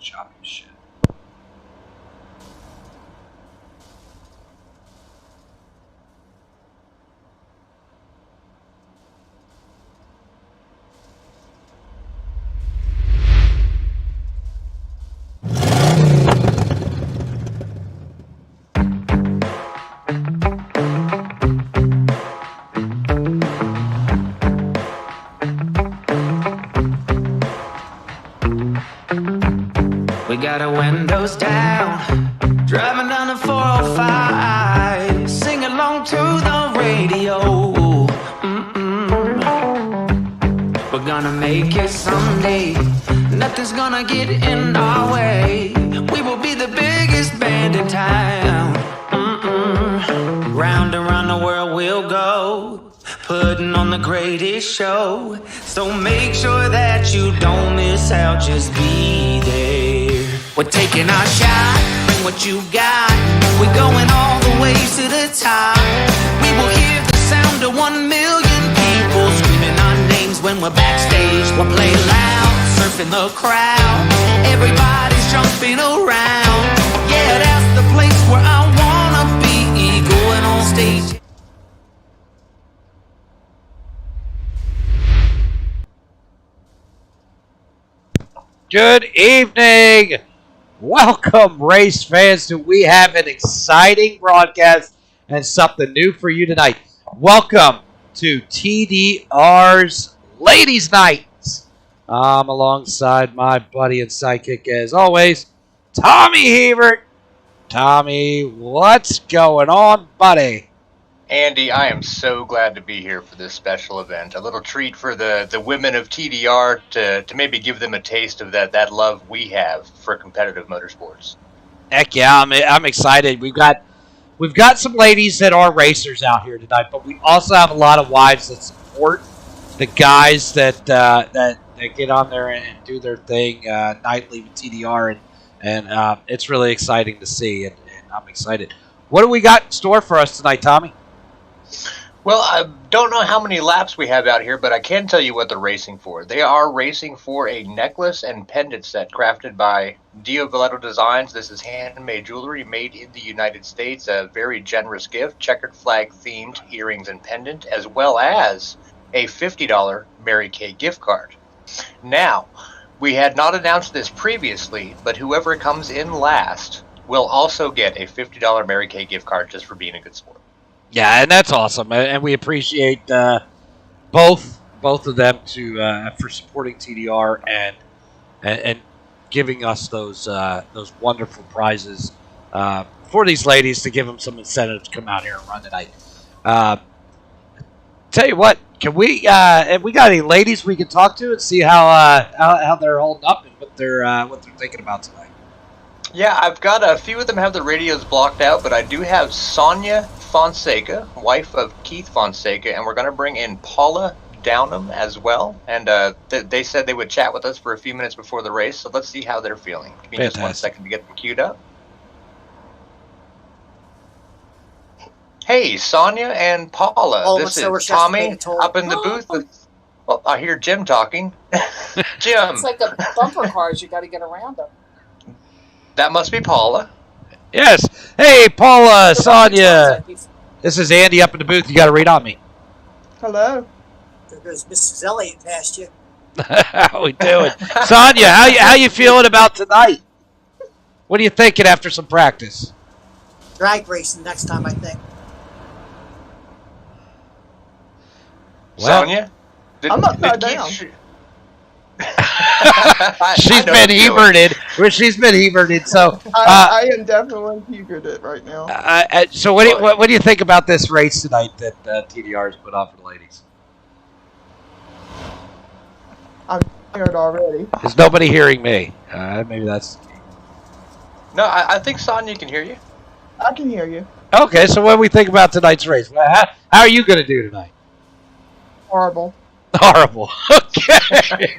choppy as shit. We got our windows down, driving down the 405, sing along to the radio. We're gonna make it someday, nothing's gonna get in our way. We will be the biggest band in town. Round and round the world we'll go, putting on the greatest show. So make sure that you don't miss out, just be there. We're taking our shot, bring what you got. We're going all the way to the top. We will hear the sound of 1 million people screaming our names when we're backstage. We'll play loud, surfing the crowd. Everybody's jumping around. Yeah, that's the place where I wanna be, going on stage. Good evening. Welcome, race fans, to we have an exciting broadcast and something new for you tonight. Welcome to TDR's Ladies' Nights. I'm alongside my buddy and sidekick, as always, Tommy Hebert. Tommy, what's going on, buddy? Andy, I am so glad to be here for this special event. A little treat for the women of TDR to maybe give them a taste of that love we have for competitive motorsports. Heck yeah, I'm excited. We've got some ladies that are racers out here tonight, but we also have a lot of wives that support the guys that get on there and do their thing nightly with TDR, and it's really exciting to see, and I'm excited. What do we got in store for us tonight, Tommy? Well, I don't know how many laps we have out here, but I can tell you what they're racing for. They are racing for a necklace and pendant set crafted by Dio Valletto Designs. This is handmade jewelry made in the United States, a very generous gift, checkered flag themed earrings and pendant, as well as a $50 Mary Kay gift card. Now, we had not announced this previously, but whoever comes in last will also get a $50 Mary Kay gift card just for being a good sport. Yeah, and that's awesome, and we appreciate both of them for supporting TDR and giving us those wonderful prizes for these ladies to give them some incentive to come out here and run tonight. Tell you what, can we have we got any ladies we can talk to and see how they're holding up and what they're thinking about tonight? Yeah, I've got a few of them have the radios blocked out, but I do have Sonia Fonseca, wife of Keith Fonseca, and we're going to bring in Paula Downham as well. And they said they would chat with us for a few minutes before the race, so let's see how they're feeling. Give me just 1 second to get them queued up. Hey, Sonia and Paula, this is Tommy up in the booth. Well, I hear Jim talking. Jim. It's like the bumper cars. You got to get around them. That must be Paula. Yes. Hey, Paula, Sonia. This is Andy up in the booth. You got to read on me. Hello. There goes Mrs. Elliott past you. How we doing? Sonia, how you feeling about tonight? What are you thinking after some practice? Drag racing next time, I think. Well, Sonia? I'm upside down. She's been Heberted. She's been Heberted. So I am definitely Heberted right now. So what do you think about this race tonight that TDR has put on for the ladies? I'm tired already. Is nobody hearing me? Maybe that's. No, I think Sonia can hear you. I can hear you. Okay, so what do we think about tonight's race? How are you going to do tonight? Horrible. Horrible. Okay.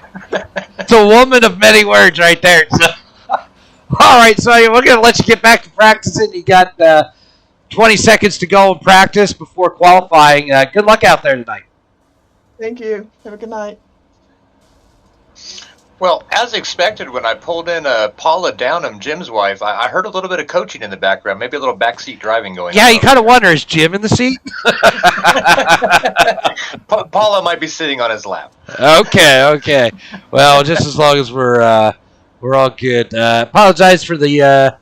It's a woman of many words right there. So. All right, so we're going to let you get back to practicing. You got 20 seconds to go in practice before qualifying. Good luck out there tonight. Thank you. Have a good night. Well, as expected, when I pulled in Paula Downham, Jim's wife, I heard a little bit of coaching in the background, maybe a little backseat driving going on. Yeah, you kind of wonder, is Jim in the seat? Paula might be sitting on his lap. Okay. Well, just as long as we're all good. Apologize for the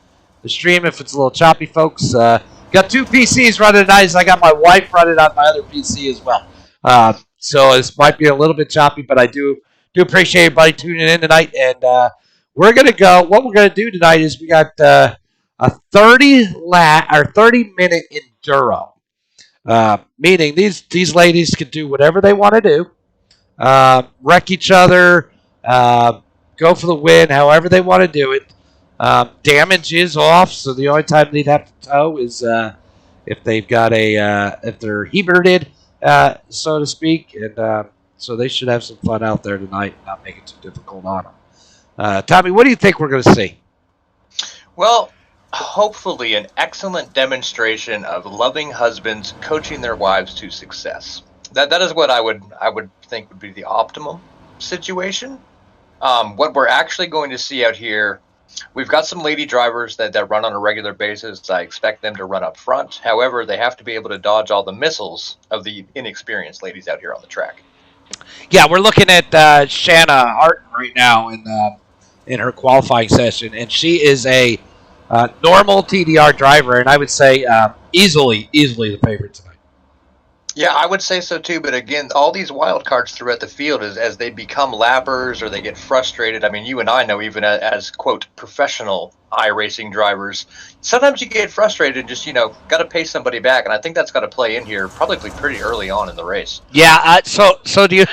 stream if it's a little choppy, folks. Got two PCs running tonight, so I got my wife running on my other PC as well. So this might be a little bit choppy, but I do appreciate everybody tuning in tonight. And we're gonna go. What we're gonna do tonight is we got a 30-minute enduro. Meaning these ladies can do whatever they want to do, wreck each other, go for the win, however they want to do it. Damage is off, so the only time they'd have to tow is if they've got if they're heberted, so to speak, and so they should have some fun out there tonight and not make it too difficult on them. Tommy, what do you think we're going to see? Well, hopefully an excellent demonstration of loving husbands coaching their wives to success. That is what I would think would be the optimum situation. What we're actually going to see out here, we've got some lady drivers that run on a regular basis. I expect them to run up front. However, they have to be able to dodge all the missiles of the inexperienced ladies out here on the track. Yeah, we're looking at Shanna Hart right now in her qualifying session, and she is a normal TDR driver, and I would say easily the favorite tonight. Yeah, I would say so too. But again, all these wild cards throughout the field as they become lappers or they get frustrated. I mean, you and I know, even as quote professional iRacing drivers, sometimes you get frustrated and just got to pay somebody back. And I think that's got to play in here probably pretty early on in the race. Yeah. So do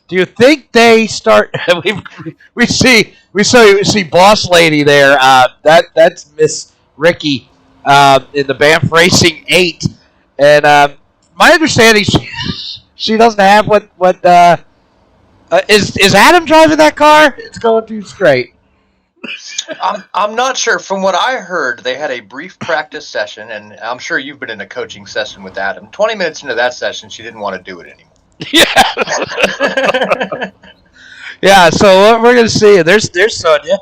you think they start? we see Boss Lady there. That's Miss Ricky in the Banff Racing 8, and my understanding she doesn't have what is Adam driving that car? It's going too straight. I'm not sure. From what I heard, they had a brief practice session, and I'm sure you've been in a coaching session with Adam. 20 minutes into that session, she didn't want to do it anymore. Yeah. Yeah, so what we're gonna see, there's Sonia.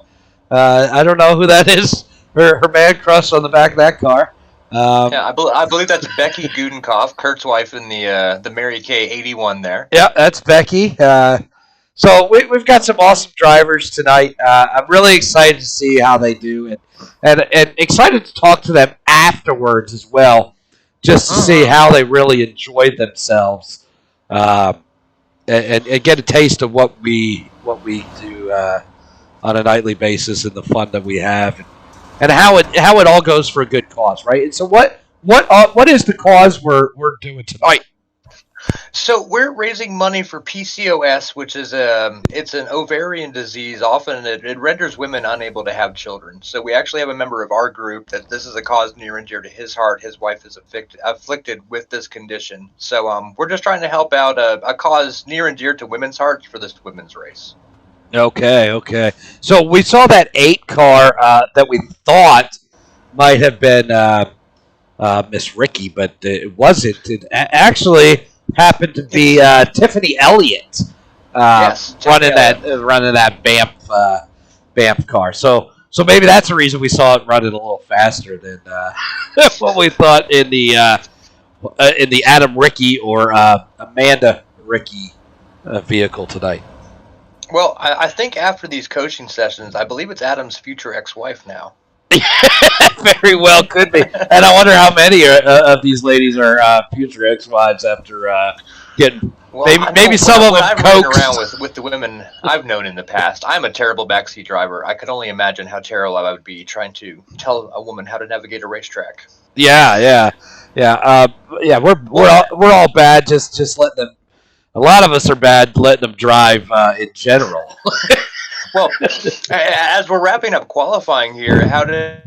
I don't know who that is. Her man crush on the back of that car. Yeah, I believe that's Becky Gudenkoff, Kurt's wife in the Mary Kay 81 there. Yeah, that's Becky. So we've got some awesome drivers tonight. I'm really excited to see how they do, and excited to talk to them afterwards as well, just to see how they really enjoyed themselves, and get a taste of what we do on a nightly basis and the fun that we have, and how it all goes for a good cause, right? And so what is the cause we're doing tonight? So we're raising money for PCOS, which is it's an ovarian disease. Often it renders women unable to have children. So we actually have a member of our group that this is a cause near and dear to his heart. His wife is afflicted with this condition. So we're just trying to help out a cause near and dear to women's hearts for this women's race. Okay. So we saw that 8 car that we thought might have been Miss Ricky, but it wasn't. It actually happened to be Tiffany Elliott running that Banff car. So maybe that's the reason we saw it running a little faster than what we thought in the Adam Ricky or Amanda Ricky vehicle tonight. Well, I think after these coaching sessions, I believe it's Adam's future ex-wife now. Very well could be, and I wonder how many of these ladies are future ex-wives after getting. Well, maybe some of them coaxed. Around with the women I've known in the past. I'm a terrible backseat driver. I could only imagine how terrible I would be trying to tell a woman how to navigate a racetrack. Yeah. We're all bad. Just letting them. A lot of us are bad letting them drive in general. Well, as we're wrapping up qualifying here, how did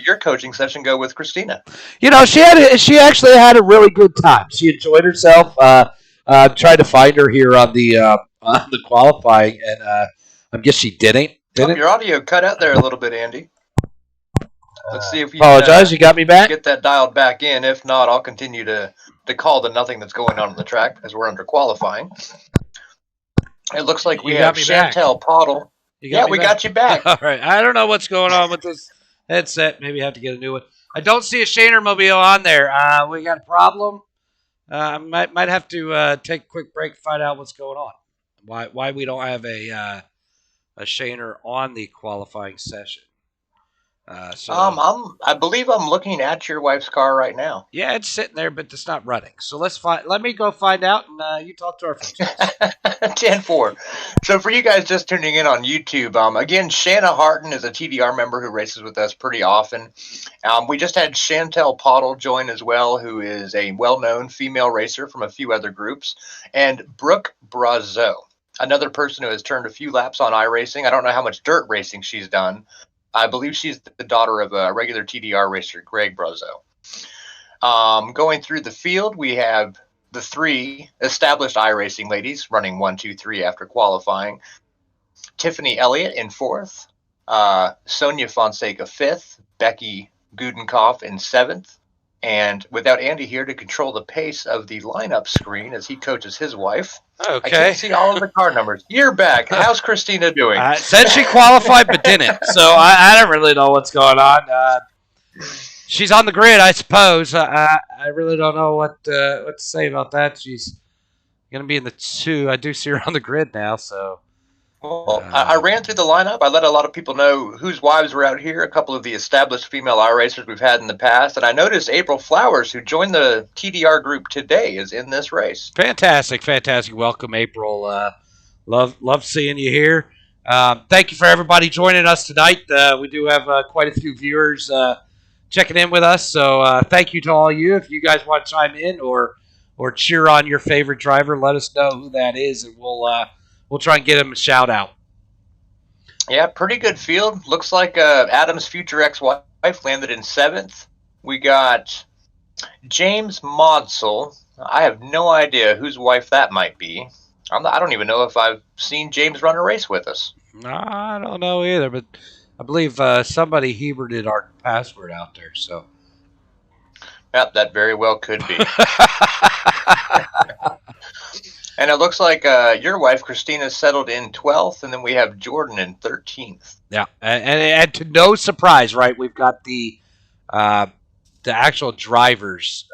your coaching session go with Christina? She actually had a really good time. She enjoyed herself. Tried to find her here on the qualifying, and I guess she didn't. Your audio cut out there a little bit, Andy. Let's see if you apologize. You got me back. Get that dialed back in. If not, I'll continue to call the nothing that's going on in the track because we're under qualifying. It looks like we You have got me back. Chantel Pottle. Yeah, we got you back. All right. I don't know what's going on with this headset. Maybe I have to get a new one. I don't see a Shaner mobile on there. We got a problem. Might have to take a quick break and find out what's going on. Why we don't have a Shaner on the qualifying session. I believe I'm looking at your wife's car right now. Yeah, it's sitting there, but it's not running. So let me go find out, and you talk to our folks. 10-4. So for you guys just tuning in on YouTube, again, Shanna Harton is a TDR member who races with us pretty often. We just had Chantel Pottle join as well, who is a well-known female racer from a few other groups, and Brooke Brazeau, another person who has turned a few laps on iRacing. I don't know how much dirt racing she's done. I believe she's the daughter of a regular TDR racer, Greg Brazeau. Going through the field, we have the 3 established iRacing ladies running 1, 2, 3 after qualifying. Tiffany Elliott in 4th, Sonia Fonseca 5th, Becky Gudenkopf in 7th, and without Andy here to control the pace of the lineup screen as he coaches his wife, Okay. I can't see all of the car numbers. You're back. How's Christina doing? Said she qualified but didn't, so I don't really know what's going on. She's on the grid, I suppose. I really don't know what to say about that. She's going to be in the 2. I do see her on the grid now, so. Well, I ran through the lineup. I let a lot of people know whose wives were out here, a couple of the established female iRacers we've had in the past, and I noticed April Flowers, who joined the TDR group today, is in this race. Fantastic. Welcome, April. Love seeing you here. Thank you for everybody joining us tonight. We do have quite a few viewers checking in with us, so thank you to all you. If you guys want to chime in or cheer on your favorite driver, let us know who that is, and we'll try and get him a shout out. Yeah, pretty good field. Looks like Adam's future ex-wife landed in 7th. We got James Modsel. I have no idea whose wife that might be. I don't even know if I've seen James run a race with us. No, I don't know either, but I believe somebody Heberted our password out there. So, Yep, that very well could be. And it looks like your wife, Christina, settled in 12th, and then we have Jordan in 13th. Yeah, and to no surprise, right? We've got the actual drivers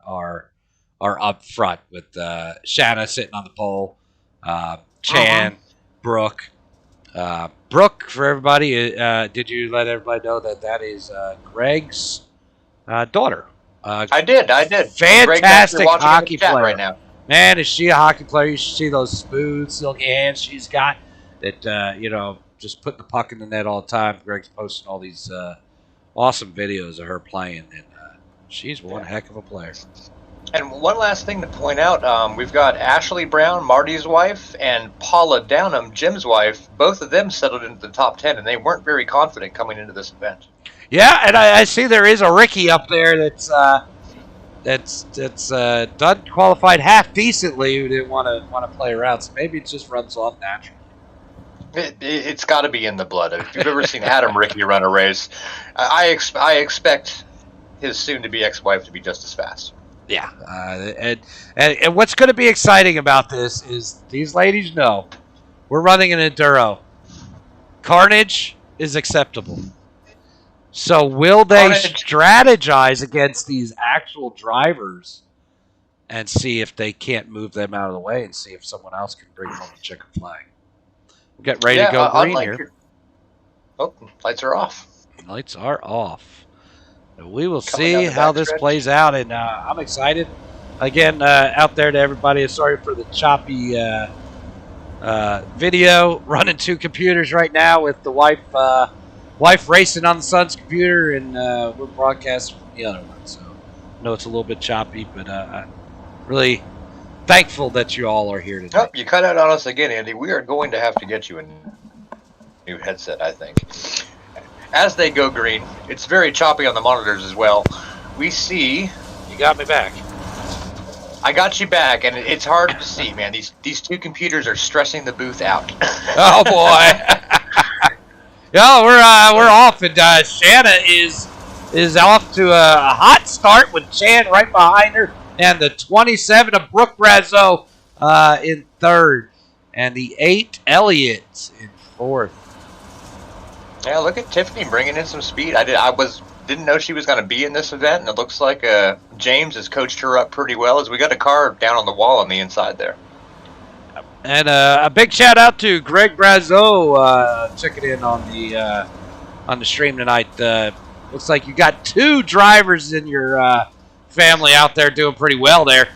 are up front with Shanna sitting on the pole, Chan, Brooke. Brooke, for everybody, did you let everybody know that is Greg's daughter? I did. Fantastic hockey player right now. Man, is she a hockey player? You should see those smooth, silky hands she's got that, just putting the puck in the net all the time. Greg's posting all these awesome videos of her playing, and she's one heck of a player. And one last thing to point out, we've got Ashley Brown, Marty's wife, and Paula Downham, Jim's wife. Both of them settled into the top 10, and they weren't very confident coming into this event. Yeah, and I see there is a Ricky up there that's done qualified half decently who didn't want to play around. So maybe it just runs off naturally. It's got to be in the blood. If you've ever seen Adam Ricky run a race, I expect his soon-to-be ex-wife to be just as fast. Yeah, and what's going to be exciting about this is these ladies know we're running an enduro. Carnage is acceptable. So will they strategize against these actual drivers and see if they can't move them out of the way and see if someone else can bring home the chicken flag? We'll get ready to go green here. Oh, lights are off. Lights are off. We will see how this plays out, and I'm excited. Again, out there to everybody, sorry for the choppy video. Running 2 computers right now with the wife racing on the son's computer, and we're broadcasting from the other one. So I know it's a little bit choppy, but I'm really thankful that you all are here today. Oh, you cut out on us again, Andy. We are going to have to get you a new headset, I think. As they go green, it's very choppy on the monitors as well. We see... You got me back. I got you back, and it's hard to see, man. These 2 computers are stressing the booth out. Oh, boy. Yeah, we're off, and Shanna is off to a hot start with Chan right behind her, and the 27 of Brooke Brazeau in 3rd. and the 8 Elliott in 4th. Yeah, look at Tiffany bringing in some speed. Didn't know she was going to be in this event, and it looks like James has coached her up pretty well as we got a car down on the wall on the inside there. And a big shout out to Greg Brazeau checking in on the stream tonight. Looks like you got 2 drivers in your family out there doing pretty well there.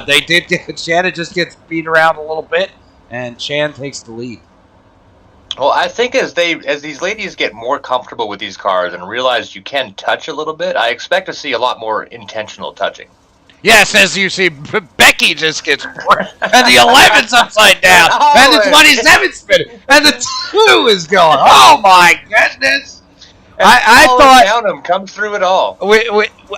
They did get Shannon just gets beat around a little bit, and Chan takes the lead. Well, I think as these ladies get more comfortable with these cars and realize you can touch a little bit, I expect to see a lot more intentional touching. Yes, as you see, Becky just gets more, and the 11's upside down, and the 27's spinning, and the 2 is going. Oh my goodness! I thought Downham comes through it all.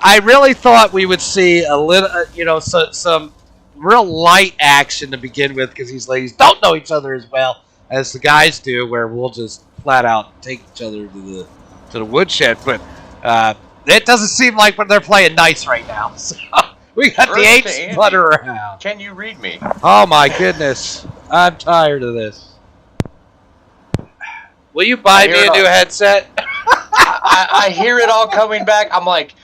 I really thought we would see a little, some real light action to begin with, because these ladies don't know each other as well as the guys do, where we'll just flat out take each other to the woodshed. But it doesn't seem like they're playing nice right now. So we got the 8 flutter around. Can you read me? Oh my goodness, I'm tired of this. Will you buy me a new headset? I hear it all coming back. I'm like,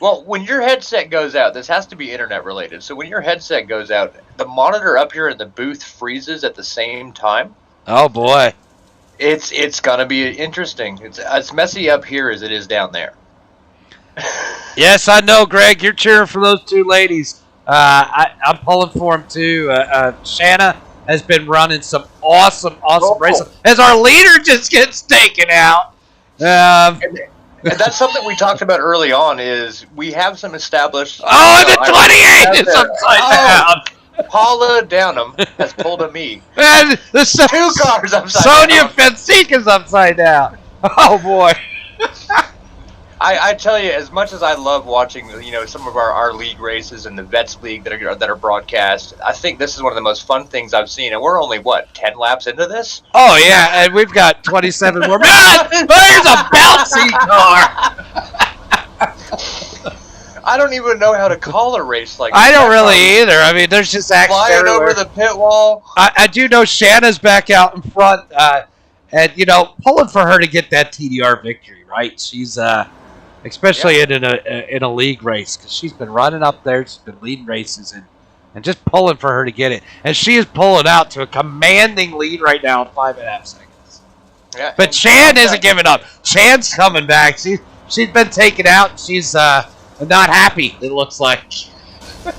well, when your headset goes out, this has to be internet related. So when your headset goes out, the monitor up here in the booth freezes at the same time. Oh boy, it's gonna be interesting. It's as messy up here as it is down there. Yes, I know, Greg. You're cheering for those 2 ladies. I'm pulling for them too. Shanna has been running some awesome races as our leader just gets taken out. And that's something we talked about early on. Is we have some established. Oh, the 28 is upside down. Paula Downham has pulled a me. And the 2 cars upside Sonia down. Fensika's upside down. Oh boy. I tell you, as much as I love watching, some of our league races and the Vets League that are broadcast, I think this is one of the most fun things I've seen. And we're only 10 laps into this? Oh yeah, and we've got 27 more. Man, there's a bouncy car. I don't even know how to call a race like I don't really either. I mean, there's just action flying everywhere. over the pit wall. I do know Shanna's back out in front, and pulling for her to get that TDR victory. Right? She's especially in a league race, because she's been running up there. She's been leading races and just pulling for her to get it. And she is pulling out to a commanding lead right now in 5.5 seconds. Yeah, but Chan isn't giving up. Chan's coming back. She's been taken out. She's not happy, it looks like.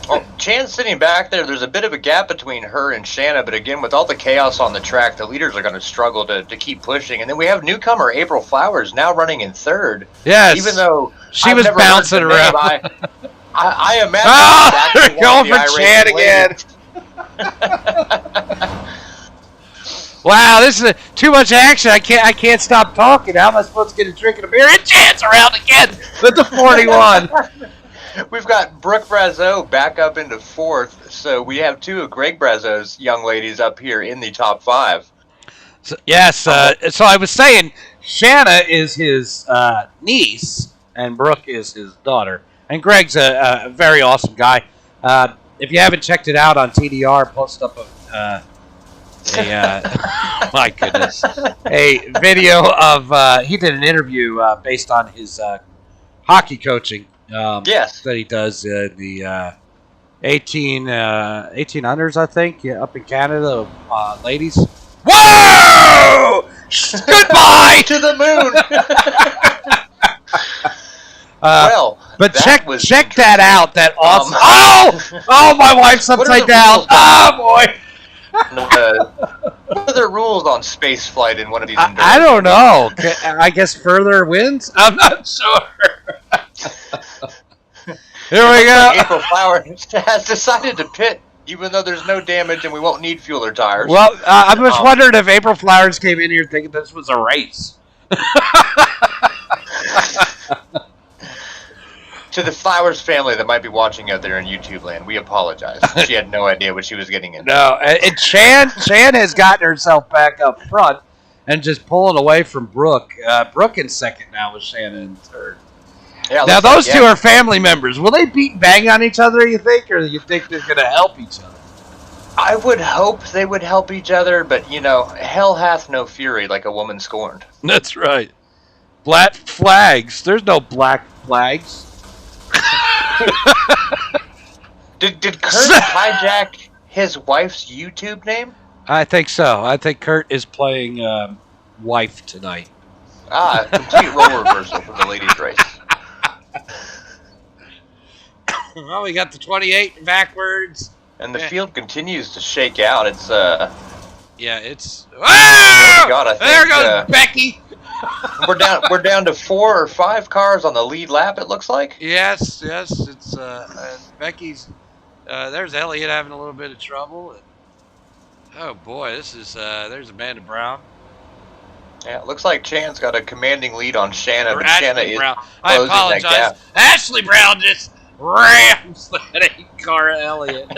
Well, Chan's sitting back there. There's a bit of a gap between her and Shanna, but again, with all the chaos on the track, the leaders are going to struggle to keep pushing. And then we have newcomer April Flowers now running in 3rd. Yes. Even though she was bouncing around. I imagine they're going for Chan again. Wow, this is too much action. I can't stop talking. How am I supposed to get a drink and a beer? And Chan's around again with the 41. We've got Brooke Brazeau back up into 4th, so we have 2 of Greg Brazeau's young ladies up here in the top 5. So, yes, so I was saying Shanna is his niece, and Brooke is his daughter. And Greg's a very awesome guy. If you haven't checked it out on TDR, post up my goodness, a video of he did an interview based on his hockey coaching. Yes, that he does the 1800s, I think, up in Canada, ladies. Whoa! Goodbye to the moon. Well, but check that out. That awesome. Oh, my wife's upside down. Oh boy. What are the rules on space flight in one of these? I don't know. I guess further wins. I'm not sure. Here we go. April Flowers has decided to pit, even though there's no damage and we won't need fuel or tires. Well, I'm just wondering if April Flowers came in here thinking this was a race. To the Flowers family that might be watching out there in YouTube land, we apologize. She had no idea what she was getting into. No, and Chan has gotten herself back up front and just pulling away from Brooke. Brooke in 2nd now with Shannon in 3rd. Yeah, now, those 2 are family members. Will they beat bang on each other, you think, or do you think they're going to help each other? I would hope they would help each other, but hell hath no fury like a woman scorned. That's right. Black flags. There's no black flags. Did Kurt hijack his wife's YouTube name? I think so. I think Kurt is playing wife tonight. Complete role reversal for the ladies' race. Well, we got the 28 backwards. And the field continues to shake out. It's Yeah, it's. Oh my God, I think, there goes Becky. we're down to 4 or 5 cars on the lead lap. It looks like. Yes. It's Becky's. There's Elliott having a little bit of trouble. Oh boy, this is. There's Amanda Brown. Yeah, it looks like Chan's got a commanding lead on Shanna, but Ashley Shanna is Brown. I closing that apologize. gap. Ashley Brown just rams that 8-car Elliott.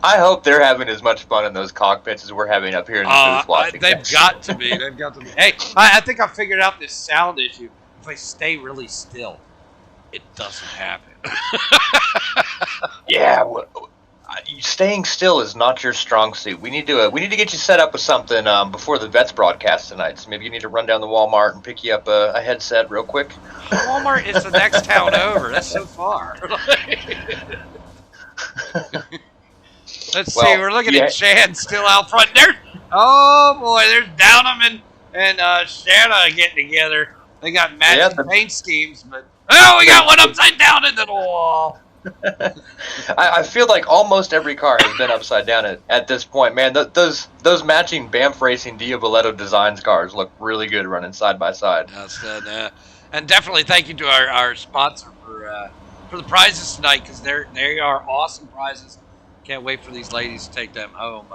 I hope they're having as much fun in those cockpits as we're having up here in the booth watching. They've got to be. Hey, I think I figured out this sound issue. If I stay really still, it doesn't happen. Yeah, staying still is not your strong suit. We need to get you set up with something before the Vets broadcast tonight. So maybe you need to run down to Walmart and pick you up a headset real quick. Walmart is the next town over. That's so far. Let's see. We're looking at Shan still out front. Oh boy, there's Downham and Shanna getting together. They got matching paint schemes, but we got one upside down into the wall. I feel like almost every car has been upside down at this point, man. Those matching Banff Racing Diavoletto Designs cars look really good running side by side. And definitely thank you to our sponsor for the prizes tonight, because they are awesome prizes. Can't wait for these ladies to take them home.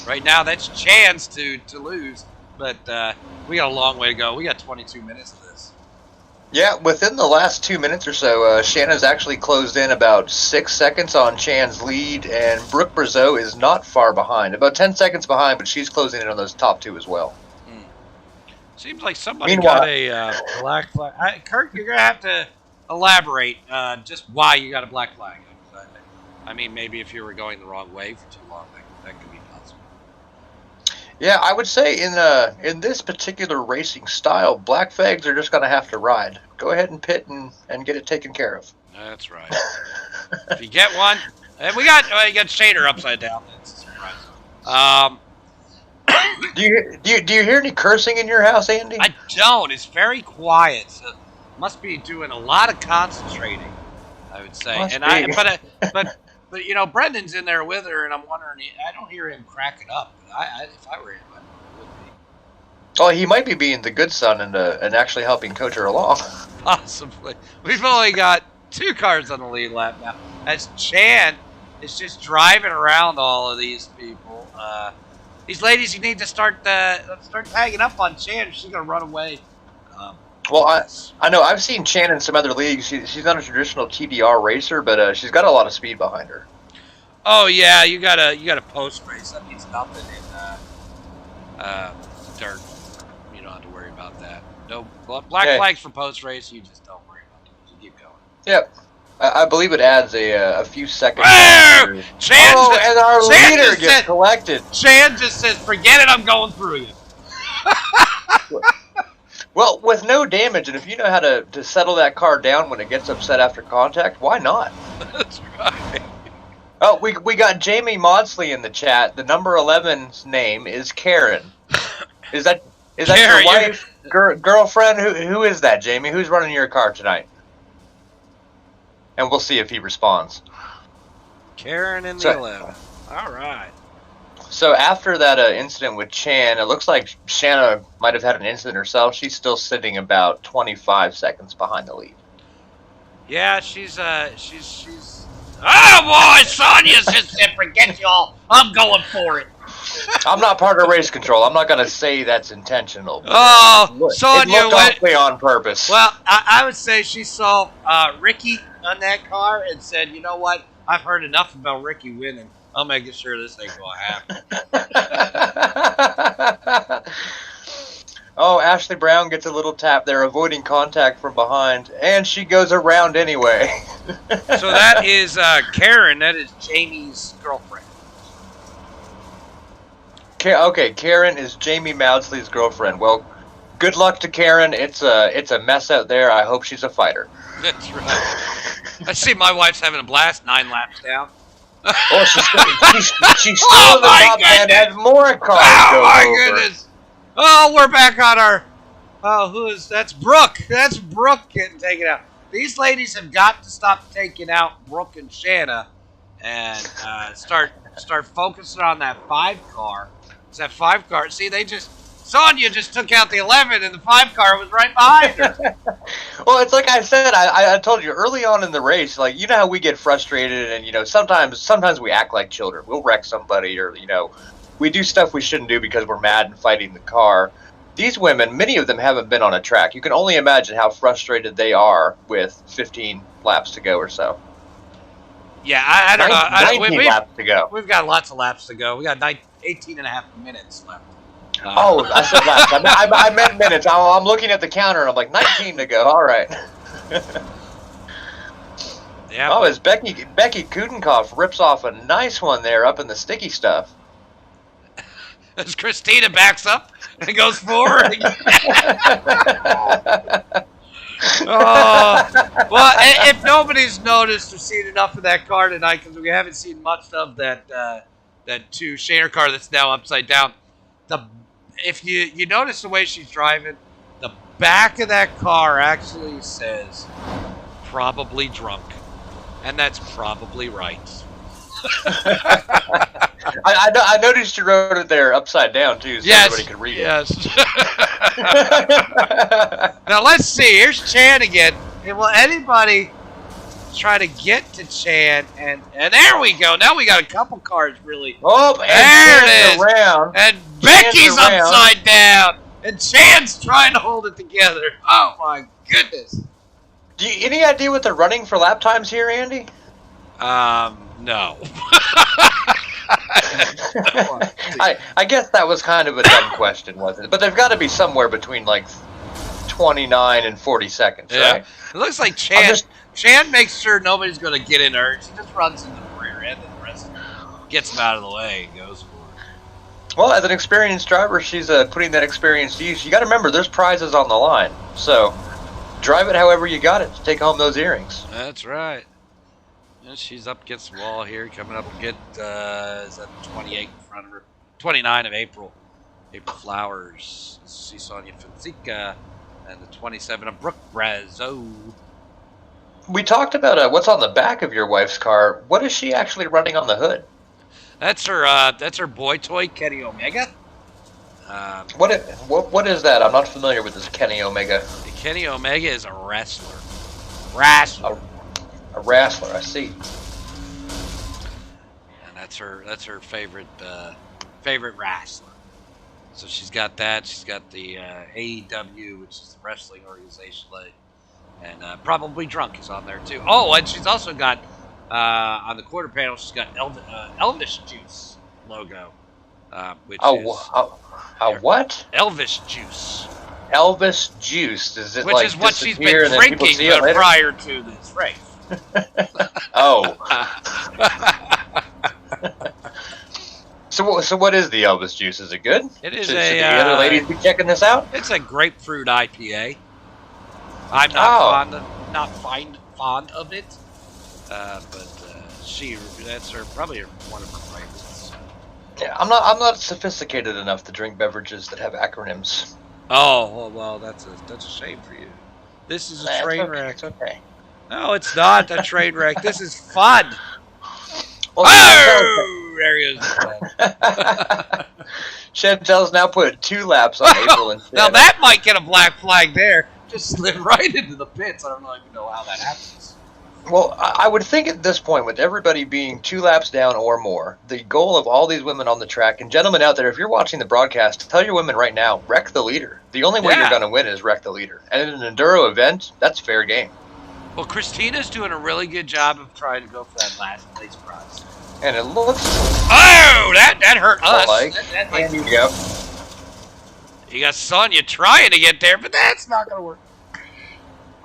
Right now, that's Chan's to lose, but we got a long way to go. We got 22 minutes of this. Yeah, within the last 2 minutes or so, Shanna's actually closed in about 6 seconds on Chan's lead, and Brooke Brazeau is not far behind. About 10 seconds behind, but she's closing in on those top 2 as well. Seems like somebody got a black flag. Kurt, you're going to have to elaborate just why you got a black flag. I mean, maybe if you were going the wrong way for too long, that could be possible. Yeah, I would say in this particular racing style, black flags are just going to have to ride. Go ahead and pit and get it taken care of. That's right. If you get one, and you got Shader upside down. That's a surprise. Do you hear any cursing in your house, Andy? I don't. It's very quiet. So must be doing a lot of concentrating, I would say. But you know, Brendan's in there with her, and I'm wondering. I don't hear him cracking up. If I were him, I would be. Oh, he might be being the good son and actually helping coach her along. Possibly. We've only got 2 cars on the lead lap now. As Chan is just driving around all of these people. These ladies, you need to start tagging up on Chan. She's gonna run away. Well, I know I've seen Chan in some other leagues. She's not a traditional TDR racer, but she's got a lot of speed behind her. Oh yeah, you got a post race. That means nothing in dirt. You don't have to worry about that. No black flags for post race. You just don't worry about it. You keep going. Yep. I believe it adds a few seconds. And our leader gets collected. Chan just says, "Forget it. I'm going through you." Well, with no damage, and if you know how to settle that car down when it gets upset after contact, why not? That's right. Oh, we got Jamie Maudsley in the chat. The number 11's name is Karen. Is that Karen, your wife, girlfriend? Who is that, Jamie? Who's running your car tonight? And we'll see if he responds. Karen in the 11. All right. So after that incident with Chan, it looks like Shanna might have had an incident herself. She's still sitting about 25 seconds behind the lead. Yeah, she's. Oh boy, Sonya just said, "Forget y'all. I'm going for it." I'm not part of race control. I'm not going to say that's intentional. Sonya, it looked awfully on purpose. Well, I would say she saw Ricky on that car and said, "You know what? I've heard enough about Ricky winning. I'm making sure this ain't going to happen." Oh, Ashley Brown gets a little tap there, avoiding contact from behind, and she goes around anyway. So that is Karen. That is Jamie's girlfriend. Okay, Karen is Jamie Maudsley's girlfriend. Well, good luck to Karen. It's a mess out there. I hope she's a fighter. That's right. I see my wife's having a blast. 9 laps down. Oh, she's still in the top 10 and more cars go my over. goodness. Oh, we're back on our... Oh, that's Brooke. That's Brooke getting taken out. These ladies have got to stop taking out Brooke and Shanna and start focusing on that 5 car. It's that 5 car. See, Sonya just took out the 11 and the 5 car was right behind her. Well, it's like I said, I told you early on in the race, like, you know how we get frustrated and, you know, sometimes we act like children. We'll wreck somebody or, you know, we do stuff we shouldn't do because we're mad and fighting the car. These women, many of them haven't been on a track. You can only imagine how frustrated they are with 15 laps to go or so. Yeah, I don't know. 19 laps to go. We've got lots of laps to go. We got 18 and a half minutes left. Oh, I said laps. I meant minutes. I'm looking at the counter and I'm like, 19 to go. All right. Yeah. Oh, as Becky Kudenkopf rips off a nice one there up in the sticky stuff. As Christina backs up and goes forward. Well, if nobody's noticed or seen enough of that car tonight, because we haven't seen much of that 2 Shaner car that's now upside down. If you notice the way she's driving, the back of that car actually says probably drunk, and that's probably right. I noticed you wrote it there upside down too, so everybody could read it. Yes. Now let's see. Here's Chan again. And will anybody try to get to Chan? And there we go. Now we got a couple cars really. Oh, there and it is. around. And Chan's Becky's around. upside down. And Chan's trying to hold it together. Oh my goodness. Any idea what they're running for lap times here, Andy? No. I guess that was kind of a dumb question, wasn't it? But they've got to be somewhere between like 29 and 40 seconds, right? It looks like Chan makes sure nobody's going to get in her. She just runs into the rear end and the rest gets him out of the way and goes for it. Well, as an experienced driver, she's putting that experience to use. You got to remember, there's prizes on the line. So drive it however you got it to take home those earrings. That's right. Yeah, she's up against the wall here, coming up against, is that 28 in front of her? 29 of April. April Flowers. See Sonia Fonseca. And the 27 of Brooke Brazo. We talked about what's on the back of your wife's car. What is she actually running on the hood? That's her boy toy, Kenny Omega. What is that? I'm not familiar with this Kenny Omega. Kenny Omega is a wrestler. A wrestler, I see. And that's her favorite wrestler. So she's got that. She's got the AEW, which is the wrestling organization, and Probably Drunk is on there too. Oh, and she's also got on the quarter panel. She's got Elvis Juice logo, which is what? Elvis Juice. Elvis Juice. Is it which like is what she's been disappear and then people drinking see it later? prior to this race. Oh. So what is the Elvis Juice? Is it good? It is should the other ladies be checking this out? It's a grapefruit IPA. I'm not fond of it, but that's probably one of her favorites. Yeah, I'm not sophisticated enough to drink beverages that have acronyms. Oh well, that's a shame for you. This is a train wreck. It's okay. No, it's not a train wreck. This is fun. Well, Oh, there he is. Chantel's now put 2 laps on April and Now that might get a black flag there. Just slid right into the pits. I don't even know how that happens. Well, I would think at this point, with everybody being 2 laps down or more, the goal of all these women on the track, and gentlemen out there, if you're watching the broadcast, tell your women right now, wreck the leader. The only way you're going to win is wreck the leader. And in an enduro event, that's fair game. Well, Christina's doing a really good job of trying to go for that last place prize. And it looks... Oh, that hurt us. And you go. You got Sonya trying to get there, but that's not going to work.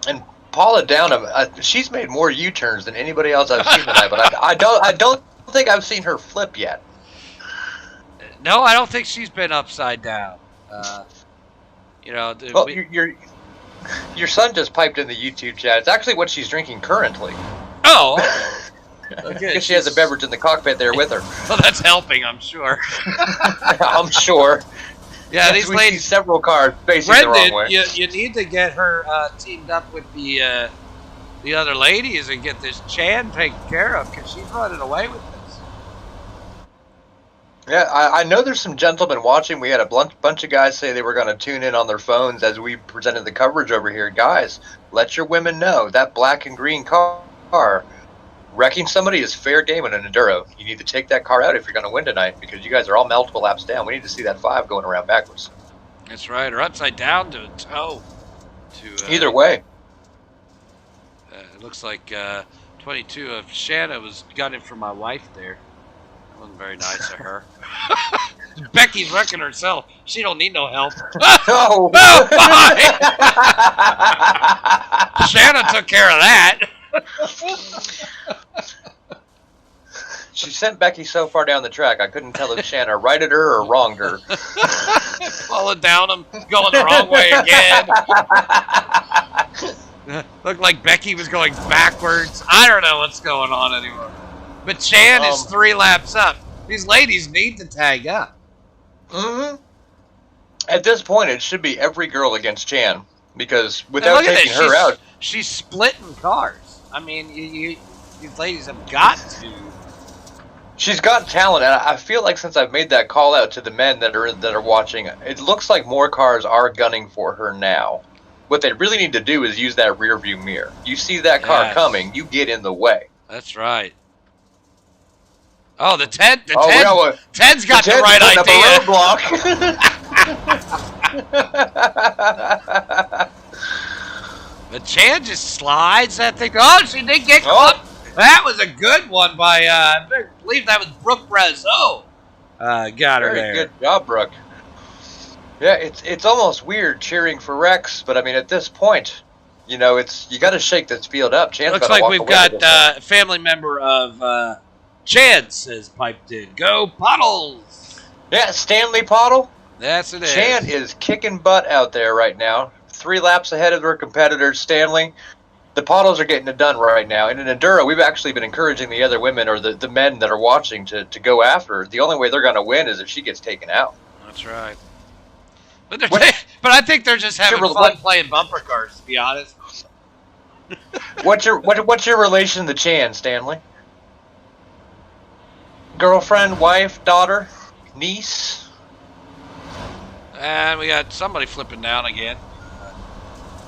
And Paula Downham, she's made more U-turns than anybody else I've seen tonight, but I don't think I've seen her flip yet. No, I don't think she's been upside down. Well, your son just piped in the YouTube chat. It's actually what she's drinking currently. Oh, okay. Because she has a beverage in the cockpit there with her. Well, that's helping, I'm sure. I'm sure. Yeah, Yes, these we ladies. see several cars facing the wrong Brendan, way. you need to get her teamed up with the other ladies and get this Chan taken care of because she's running away with this. Yeah, I know there's some gentlemen watching. We had a bunch of guys say they were going to tune in on their phones as we presented the coverage over here. Guys, let your women know that black and green car wrecking somebody is fair game in an Enduro. You need to take that car out if you're going to win tonight because you guys are all multiple laps down. We need to see that 5 going around backwards. That's right, or upside down to a toe. Either way. It looks like 22 of Shanna was gunning for my wife there. That wasn't very nice of her. Becky's wrecking herself. She don't need no help. Oh, Oh, bye! Shanna took care of that. She sent Becky so far down the track, I couldn't tell if Shanna righted her or wronged her. Falling down him, going the wrong way again. Looked like Becky was going backwards. I don't know what's going on anymore. But Chan is 3 laps up. These ladies need to tag up. Mm-hmm. At this point, it should be every girl against Chan because without taking her out, she's splitting cars. I mean, these ladies have got to. She's got talent, and I feel like since I've made that call out to the men that are watching, it looks like more cars are gunning for her now. What they really need to do is use that rear view mirror. You see that car coming, you get in the way. That's right. Oh, Ted's got the Ted's right idea. But Chan just slides that thing. Oh, she did get caught. That was a good one by, I believe that was Brooke Brazeau. Got her there. Very good job, Brooke. Yeah, it's almost weird cheering for Rex, but I mean, at this point, you got to shake this field up. Chan's Looks like we've got a family member of Chan's has piped in. Go Puddles! Yeah, Stanley Pottle. Yes, it is. Chan is kicking butt out there right now. 3 laps ahead of their competitors, Stanley. The Pottles are getting it done right now. In an Enduro, we've actually been encouraging the other women or the men that are watching to go after her. The only way they're going to win is if she gets taken out. That's right. But I think they're just having fun playing bumper cars, to be honest. What's your relation to Chan, Stanley? Girlfriend, wife, daughter, niece? And we got somebody flipping down again.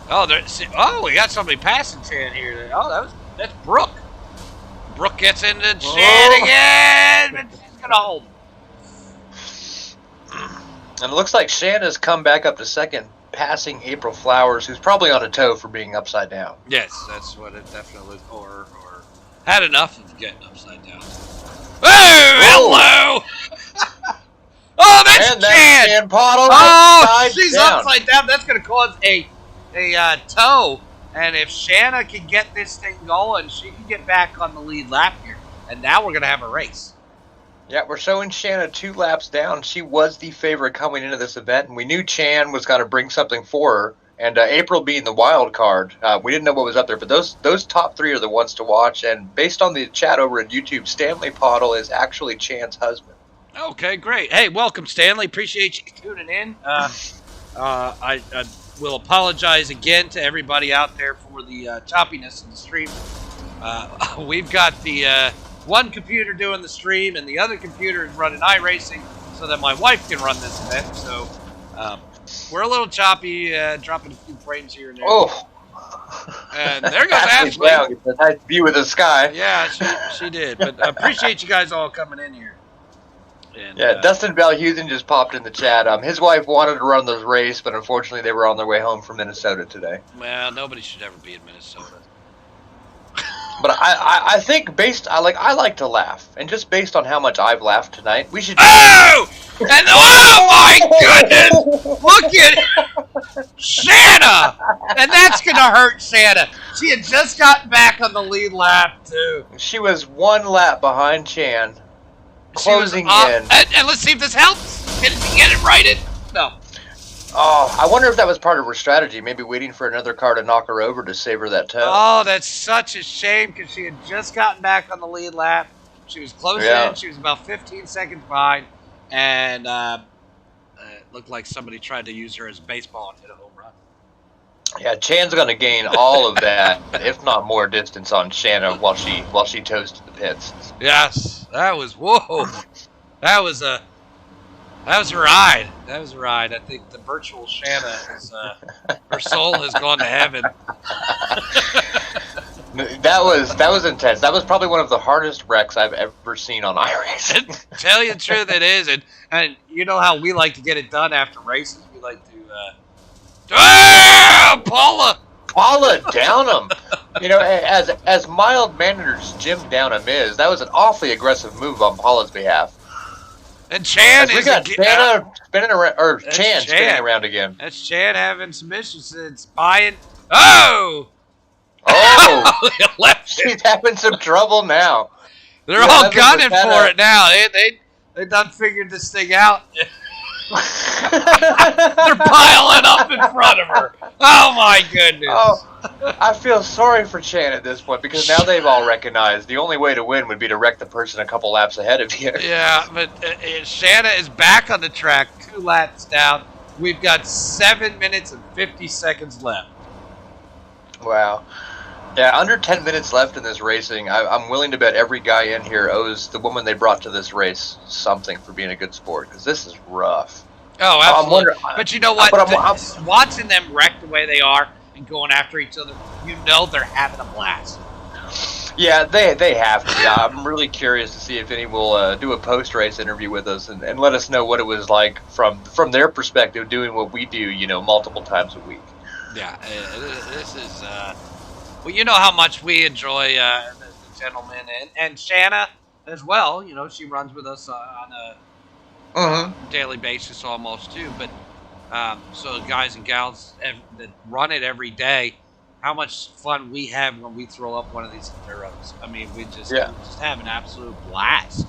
We got somebody passing Chan here. Oh, that's Brooke. Brooke gets into Chan again, but she's gonna hold. And it looks like Shanna's come back up to second, passing April Flowers, who's probably on a toe for being upside down. Yes, that's what it definitely, or had enough of getting upside down. Oh, hello! Oh, that's Chan! Chan Pottle. Oh, she's upside down. That's going to cause a toe. And if Shanna can get this thing going, she can get back on the lead lap here. And now we're going to have a race. Yeah, we're showing Shanna 2 laps down. She was the favorite coming into this event, and we knew Chan was going to bring something for her. And April being the wild card, we didn't know what was up there, but those top 3 are the ones to watch. And based on the chat over at YouTube, Stanley Pottle is actually Chan's husband. Okay, great. Hey, welcome, Stanley. Appreciate you tuning in. I will apologize again to everybody out there for the choppiness in the stream. We've got the one computer doing the stream, and the other computer is running iRacing so that my wife can run this event. So we're a little choppy, dropping a few frames here and there. Oh. And there goes Ashley. Wow, it's a nice view of the sky. Yeah, she did. But I appreciate you guys all coming in here. And, Dustin Valhusen just popped in the chat. His wife wanted to run this race, but unfortunately they were on their way home from Minnesota today. Well, nobody should ever be in Minnesota. But I think I like to laugh, and just based on how much I've laughed tonight, we should. Oh! And oh my goodness! Look at Shanna! And that's gonna hurt Shanna. She had just gotten back on the lead lap too. She was one lap behind Chan, closing in. And let's see if this helps. Get it righted. No. Oh, I wonder if that was part of her strategy. Maybe waiting for another car to knock her over to save her that toe. Oh, that's such a shame because she had just gotten back on the lead lap. She was close in. She was about 15 seconds behind. And it looked like somebody tried to use her as baseball and hit a home run. Yeah, Chan's going to gain all of that, if not more distance on Shanna while she toasted the pits. Yes, that was whoa. That was a ride. That was a ride. I think the virtual Shanna is her soul has gone to heaven. That was intense. That was probably one of the hardest wrecks I've ever seen on iRacing. Tell you the truth, it is, and you know how we like to get it done after races. We like to, Paula down him. You know, as mild managers Jim down him is, that was an awfully aggressive move on Paula's behalf. And Chan we got Shanna spinning around, or Chan spinning around again. That's Chan having some issues. It's buying. Oh. Oh, she's having some trouble now. They're all gunning for it now. They done figured this thing out. They're piling up in front of her. Oh my goodness. Oh, I feel sorry for Chan at this point because now they've all recognized the only way to win would be to wreck the person a couple laps ahead of you. Yeah, but Shanna is back on the track, 2 laps down. We've got 7 minutes and 50 seconds left. Wow. Yeah, under 10 minutes left in this racing. I'm willing to bet every guy in here owes the woman they brought to this race something for being a good sport, because this is rough. Oh, absolutely. But you know what? Watching them wreck the way they are and going after each other, you know they're having a blast. Yeah, they have to be. I'm really curious to see if any will do a post-race interview with us and let us know what it was like from their perspective doing what we do, you know, multiple times a week. Yeah, this is... well, you know how much we enjoy the gentleman and Shanna as well. You know, she runs with us on a daily basis almost too. But so guys and gals that run it every day, how much fun we have when we throw up one of these Enduros. I mean, we just have an absolute blast.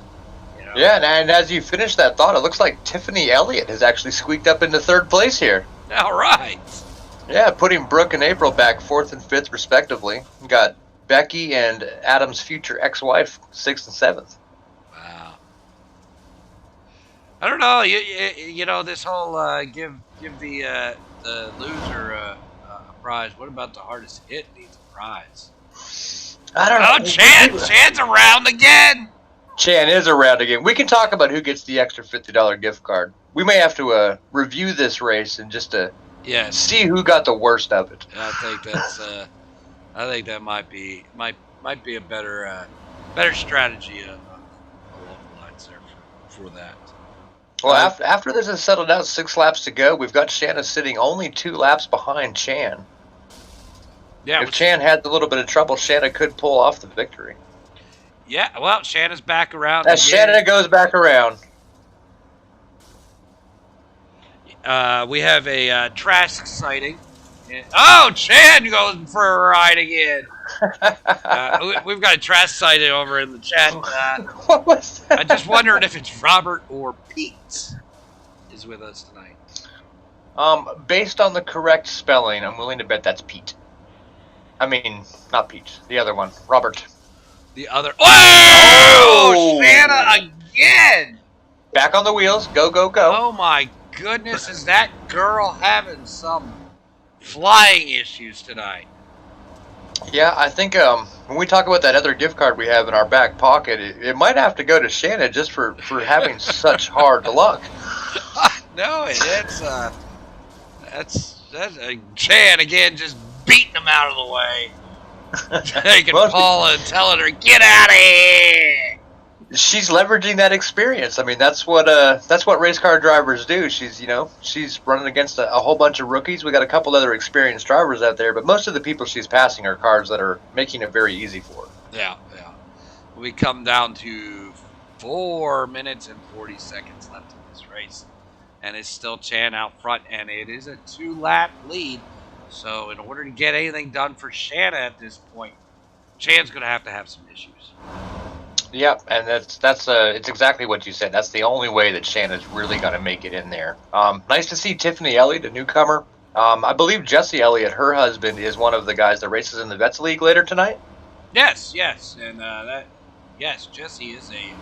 You know? Yeah, and as you finish that thought, it looks like Tiffany Elliott has actually squeaked up into 3rd place here. All right. Yeah, putting Brooke and April back 4th and 5th respectively. We got Becky and Adam's future ex-wife 6th and 7th. Wow. I don't know. You know this whole give the loser a prize. What about the hardest hit needs a prize? I don't know. Oh, Chan's around again. Chan is around again. We can talk about who gets the extra $50 gift card. We may have to review this race and just see who got the worst of it. I think that's. I think that might be a better strategy along the lines there for that. Well, after this is settled out, 6 laps to go. We've got Shanna sitting only 2 laps behind Chan. Yeah. If Chan had a little bit of trouble, Shanna could pull off the victory. Yeah. Well, Shanna's back around. As Shanna goes back around. We have a trash sighting. Oh, Chan goes for a ride again. We've got a trash sighting over in the chat. What was that? I just wondered if it's Robert or Pete is with us tonight. Based on the correct spelling, I'm willing to bet that's Pete. I mean, not Pete. The other one, Robert. The other. Oh, Shanna again. Back on the wheels. Go, go, go. Oh my goodness, is that girl having some flying issues tonight? Yeah, I think when we talk about that other gift card we have in our back pocket, it might have to go to Shanna just for having such hard luck. No, that's Chan again, just beating him out of the way. Taking Paula and telling her, "Get out of here." She's leveraging that experience. I mean, that's what race car drivers do. She's running against a whole bunch of rookies. We got a couple other experienced drivers out there, but most of the people she's passing are cars that are making it very easy for her. Yeah. We come down to 4 minutes and 40 seconds left in this race. And it's still Chan out front, and it is a 2-lap lead. So in order to get anything done for Shanna at this point, Chan's going to have some issues. Yep, and it's exactly what you said. That's the only way that Shanna's really going to make it in there. Nice to see Tiffany Elliott, a newcomer. I believe Jesse Elliott, her husband, is one of the guys that races in the Vets League later tonight. Yes, and Jesse is a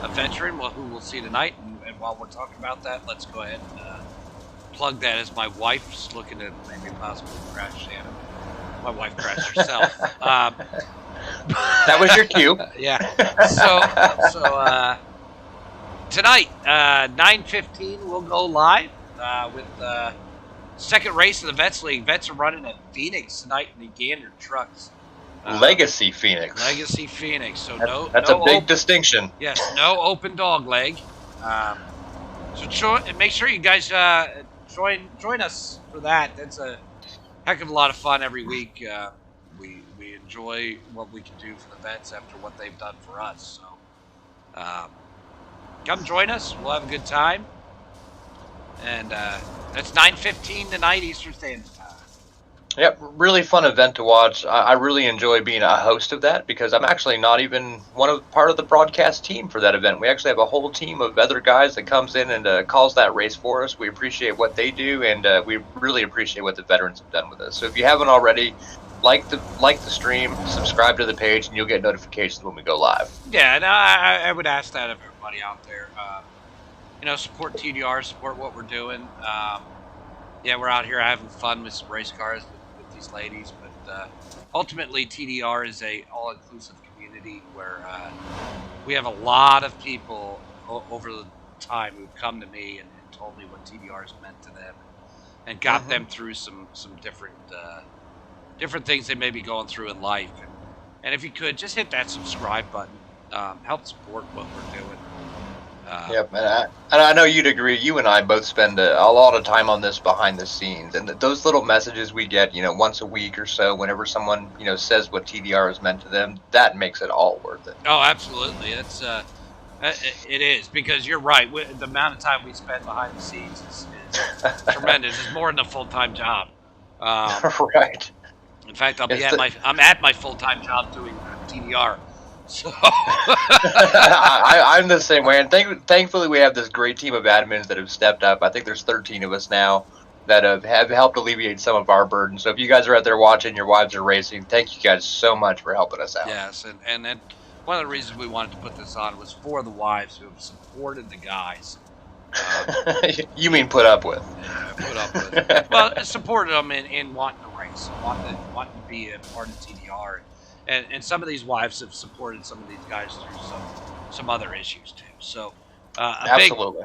veteran who we'll see tonight. And while we're talking about that, let's go ahead and plug that as my wife's looking to maybe possibly crash Shanna. My wife crashed herself. That was your cue. Yeah. So tonight, 9:15, we'll go live with the second race of the Vets League. Vets are running at Phoenix tonight in the Gander trucks. Legacy Phoenix. Legacy Phoenix. So that's a big distinction. Yes, no open dog leg. So make sure you guys join us for that. That's a heck of a lot of fun every week. We enjoy what we can do for the vets after what they've done for us. So come join us. We'll have a good time. And that's 9:15 tonight Eastern Standard Time. Yep, really fun event to watch. I really enjoy being a host of that because I'm actually not even part of the broadcast team for that event. We actually have a whole team of other guys that comes in and calls that race for us. We appreciate what they do, and we really appreciate what the veterans have done with us. So if you haven't already, like the stream, subscribe to the page, and you'll get notifications when we go live. Yeah, and I would ask that of everybody out there. Support TDR, support what we're doing. Yeah, we're out here having fun with some race cars with these ladies, but ultimately TDR is a all-inclusive community where we have a lot of people over the time who've come to me and told me what TDR has meant to them and got them through some different things they may be going through in life. And if you could, just hit that subscribe button. Help support what we're doing. Yep, and I know you'd agree. You and I both spend a lot of time on this behind the scenes, and those little messages we get, once a week or so, whenever someone, says what TDR has meant to them, that makes it all worth it. Oh, absolutely. It is, because you're right. The amount of time we spend behind the scenes is tremendous. It's more than a full-time job. Right. In fact, I'm at my full-time job doing TDR. So I'm the same way, and thankfully we have this great team of admins that have stepped up. I think there's 13 of us now that have helped alleviate some of our burden. So if you guys are out there watching, your wives are racing, thank you guys so much for helping us out. Yes, and then one of the reasons we wanted to put this on was for the wives who have supported the guys. You mean put up with? Yeah, put up with. Well, supported them in wanting to race, wanting to be a part of TDR. And some of these wives have supported some of these guys through some other issues too. So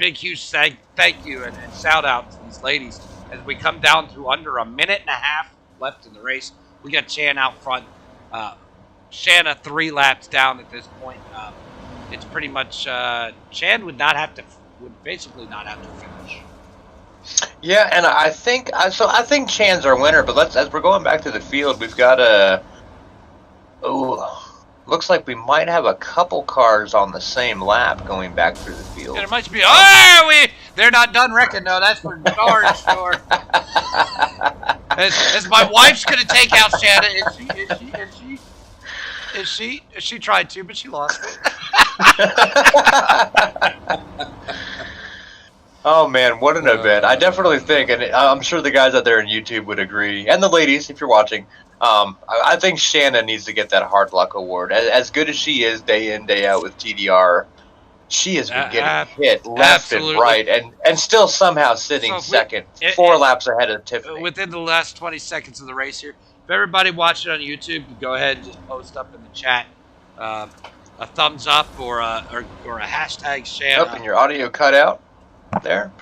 big huge thank you and shout out to these ladies as we come down to under a minute and a half left in the race. We got Chan out front. Shanna 3 laps down at this point. It's pretty much Chan would basically not have to finish. Yeah, and I think Chan's our winner. But as we're going back to the field, we've got looks like we might have a couple cars on the same lap going back through the field. Yeah, there might be. They're not done wrecking. No, that's for cars. Sure. Is my wife's gonna take out Shanna? Is she tried to, but she lost it. Oh man, what an event! I definitely think, and I'm sure the guys out there on YouTube would agree, and the ladies, if you're watching. I think Shanna needs to get that hard luck award. As good as she is day in, day out with TDR, she has been getting hit left and right, and still somehow sitting second, 4 laps ahead of Tiffany. Within the last 20 seconds of the race here, if everybody watching on YouTube, go ahead and just post up in the chat a thumbs up or a hashtag Shanna. And your audio cut out there.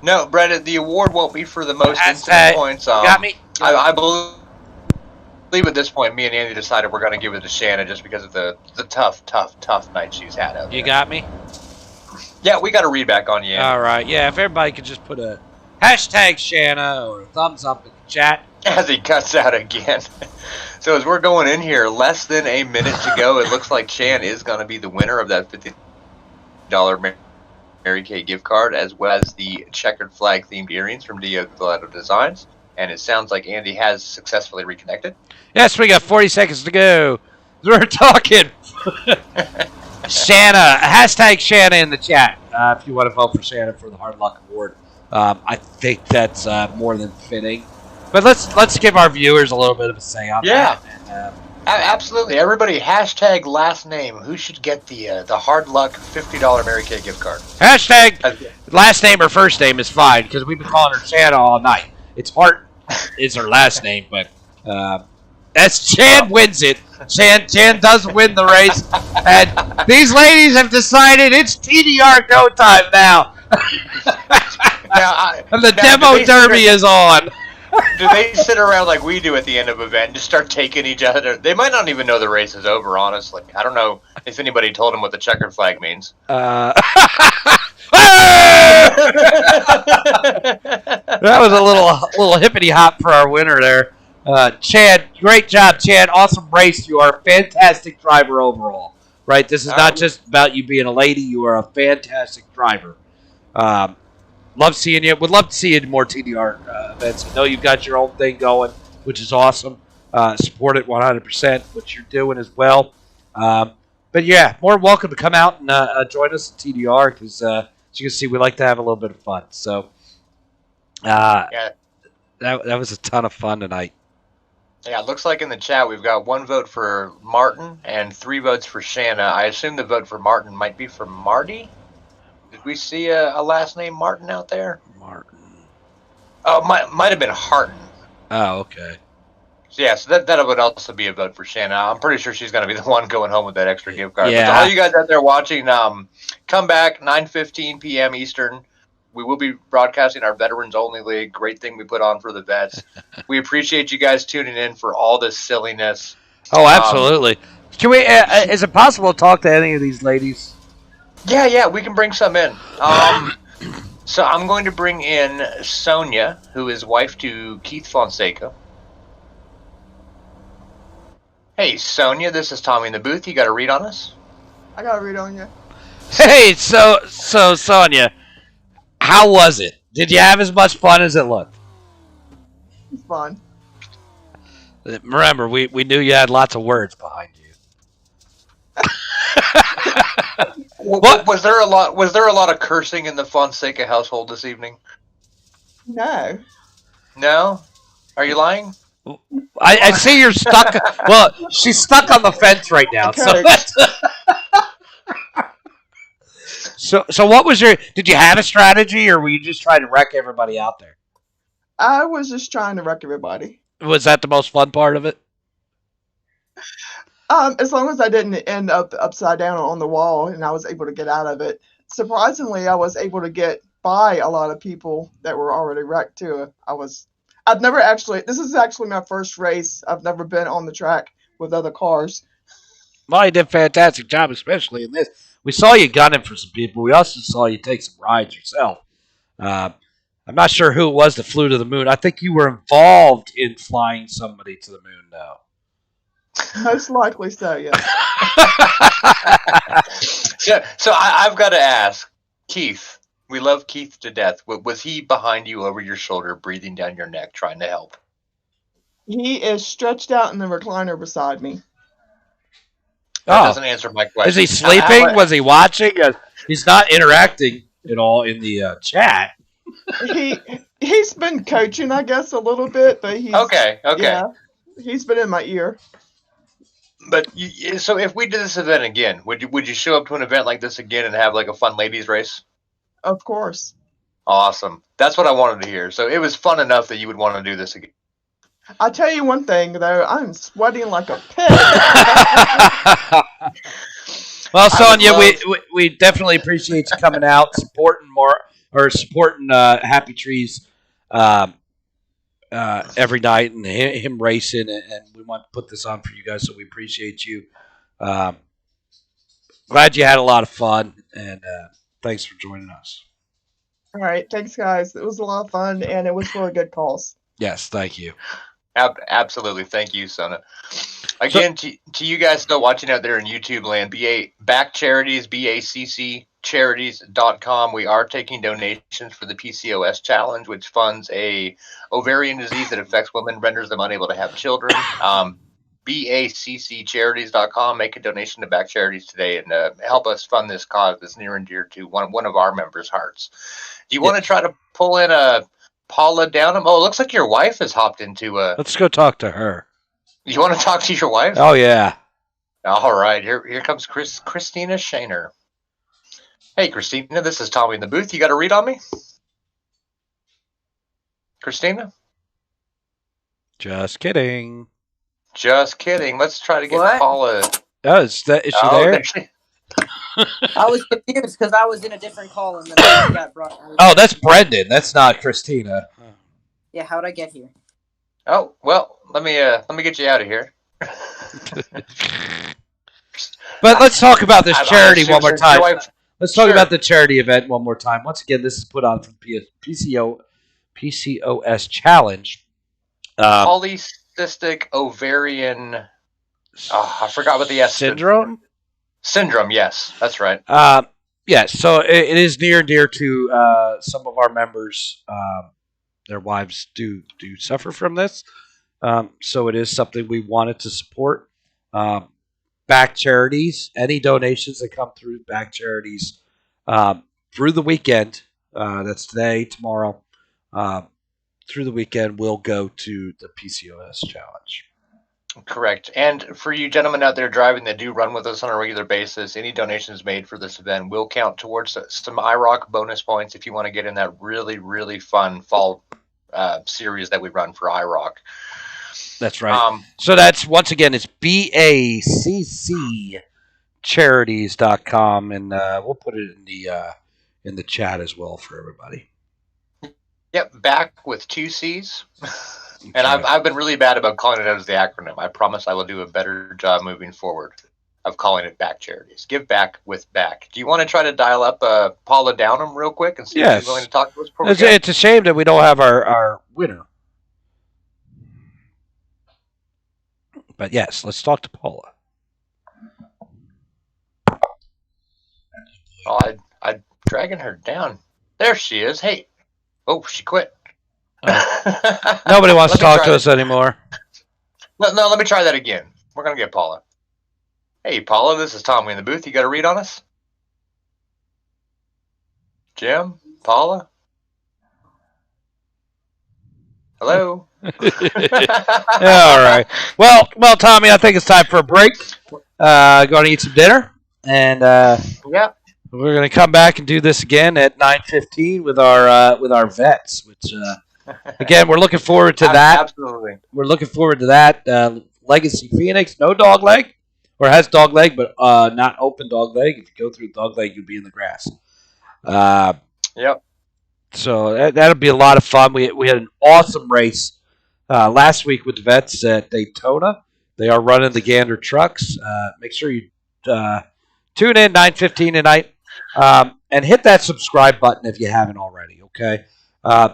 No, Brendan, the award won't be for the most instant points. Got me? I believe at this point, me and Andy decided we're going to give it to Shanna just because of the tough night she's had out there. You got me? Yeah, we got a read back on you, Andy. All right. Yeah, if everybody could just put a hashtag Shanna or a thumbs up in the chat. as he cuts out again. So as we're going in here, less than a minute to go, it looks like Chan is going to be the winner of that $50 Mary Kay gift card, as well as the checkered flag themed earrings from Dio Gelato Designs. And it sounds like Andy has successfully reconnected. Yes, we got 40 seconds to go. We're talking. Shanna, hashtag Shanna in the chat if you want to vote for Shanna for the Hard Luck Award. I think that's more than fitting. But let's give our viewers a little bit of a say on that. And, absolutely. Everybody, hashtag last name. Who should get the Hard Luck $50 Mary Kay gift card? hashtag last name or first name is fine because we've been calling her Shanna all night. It's Hart is her last name, but that's Chan wins it. Chan does win the race, and these ladies have decided it's TDR go time now. And the demo derby is on. Do they sit around like we do at the end of an event and just start taking each other? They might not even know the race is over, honestly. I don't know if anybody told them what the checkered flag means. That was a little hippity hop for our winner there. Chad, great job, Chad. Awesome race. You are a fantastic driver overall. Right? This is not just about you being a lady. You are a fantastic driver. Love seeing you. Would love to see you in more TDR events. I know you've got your own thing going, which is awesome. Support it 100%, what you're doing as well. But yeah, more welcome to come out and join us at TDR because as you can see, we like to have a little bit of fun. So that was a ton of fun tonight. Yeah, it looks like in the chat we've got 1 vote for Martin and 3 votes for Shanna. I assume the vote for Martin might be for Marty? Did we see a last name Martin out there? Martin. Oh, might have been Harton. Oh, okay. So yeah, so that would also be a vote for Shanna. I'm pretty sure she's going to be the one going home with that extra gift card. Yeah. But to all you guys out there watching, come back 9:15 p.m. Eastern. We will be broadcasting our Veterans Only League. Great thing we put on for the vets. We appreciate you guys tuning in for all this silliness. Oh, absolutely. Can we? Is it possible to talk to any of these ladies? Yeah, we can bring some in. So I'm going to bring in Sonia, who is wife to Keith Fonseca. Hey, Sonia, this is Tommy in the booth. You got a read on us? I got to read on you. Hey, so Sonia, how was it? Did you have as much fun as it looked? It's fun. Remember, we knew you had lots of words behind you. What was there a lot? Was there a lot of cursing in the Fonseca household this evening? No. No? Are you lying? I see you're stuck. Well, she's stuck on the fence right now. So what was your? Did you have a strategy, or were you just trying to wreck everybody out there? I was just trying to wreck everybody. Was that the most fun part of it? As long as I didn't end up upside down on the wall and I was able to get out of it. Surprisingly, I was able to get by a lot of people that were already wrecked too. I've never actually, this is actually my first race. I've never been on the track with other cars. Well, you did a fantastic job, especially in this. We saw you gunning for some people. We also saw you take some rides yourself. I'm not sure who it was that flew to the moon. I think you were involved in flying somebody to the moon, though. Most likely so, yeah. So I've got to ask, Keith, we love Keith to death. Was he behind you over your shoulder, breathing down your neck, trying to help? He is stretched out in the recliner beside me. That doesn't answer my question. Is he sleeping? Was he watching? He's not interacting at all in the chat. He's been coaching, I guess, a little bit, but he's okay. Yeah, he's been in my ear. But so if we did this event again, would you show up to an event like this again and have like a fun ladies race? Of course. Awesome. That's what I wanted to hear. So it was fun enough that you would want to do this again. I'll tell you one thing though, I'm sweating like a pig. Well, Sonia, we definitely appreciate you coming out, supporting Happy Trees every night, and him racing, and we want to put this on for you guys, so we appreciate you. Glad you had a lot of fun, and thanks for joining us. All right, thanks guys. It was a lot of fun, and it was for a good cause. Yes, thank you. Absolutely. Thank you, Sona. Again, to you guys still watching out there in YouTube land, back charities, BACCcharities.com. We are taking donations for the PCOS challenge, which funds a ovarian disease that affects women, renders them unable to have children. BACCcharities.com. Make a donation to Back Charities today and help us fund this cause that's near and dear to one of our members' hearts. Do you want to try to pull in a Paula Downham? Oh, it looks like your wife has hopped into a. Let's go talk to her. You want to talk to your wife? Oh, yeah. All right, here comes Christina Shaner. Hey, Christina, this is Tommy in the booth. You got a read on me? Christina? Just kidding. Just kidding. Let's try to get What? Paula. Oh, is she there? I was confused because I was in a different call and then I got brought. Oh, that's Brendan. That's not Christina. Yeah, how'd I get here? Oh, well, let me get you out of here. But let's talk about this charity one more time. Wife, Let's talk about the charity event one more time. Once again, this is put on from PCOS Challenge. Polycystic ovarian. Oh, I forgot what the S syndrome. Syndrome, yes, that's right. Yeah, so it is near and dear to some of our members. Their wives do suffer from this. So it is something we wanted to support. Back charities, any donations that come through back charities through the weekend, that's today, tomorrow, through the weekend will go to the PCOS challenge. Correct. And for you gentlemen out there driving that do run with us on a regular basis, any donations made for this event will count towards some IROC bonus points if you want to get in that really, really fun fall series that we run for IROC. That's right. So that's, once again, it's BACCcharities.com, and we'll put it in the chat as well for everybody. Yep, back with 2 C's. And I've been really bad about calling it out as the acronym. I promise I will do a better job moving forward of calling it Back Charities. Give back with back. Do you want to try to dial up Paula Downham real quick and see if she's willing to talk to us? It's a shame that we don't have our winner. But yes, let's talk to Paula. Oh, I'm dragging her down. There she is. Hey. Oh, she quit. Nobody wants to talk to us anymore. No, let me try that again. We're going to get Paula. Hey, Paula, this is Tommy in the booth. You got a read on us? Jim? Paula? Hello? All right. Well, Tommy, I think it's time for a break. Going to eat some dinner. And yeah. We're going to come back and do this again at 9:15 with our vets, which again, we're looking forward to that. Absolutely. We're looking forward to that. Legacy Phoenix, no dog leg, or has dog leg, but not open dog leg. If you go through dog leg, you'll be in the grass. Yep. So that'll be a lot of fun. We had an awesome race last week with the vets at Daytona. They are running the Gander trucks. Make sure you tune in 9:15 tonight. And hit that subscribe button if you haven't already, okay?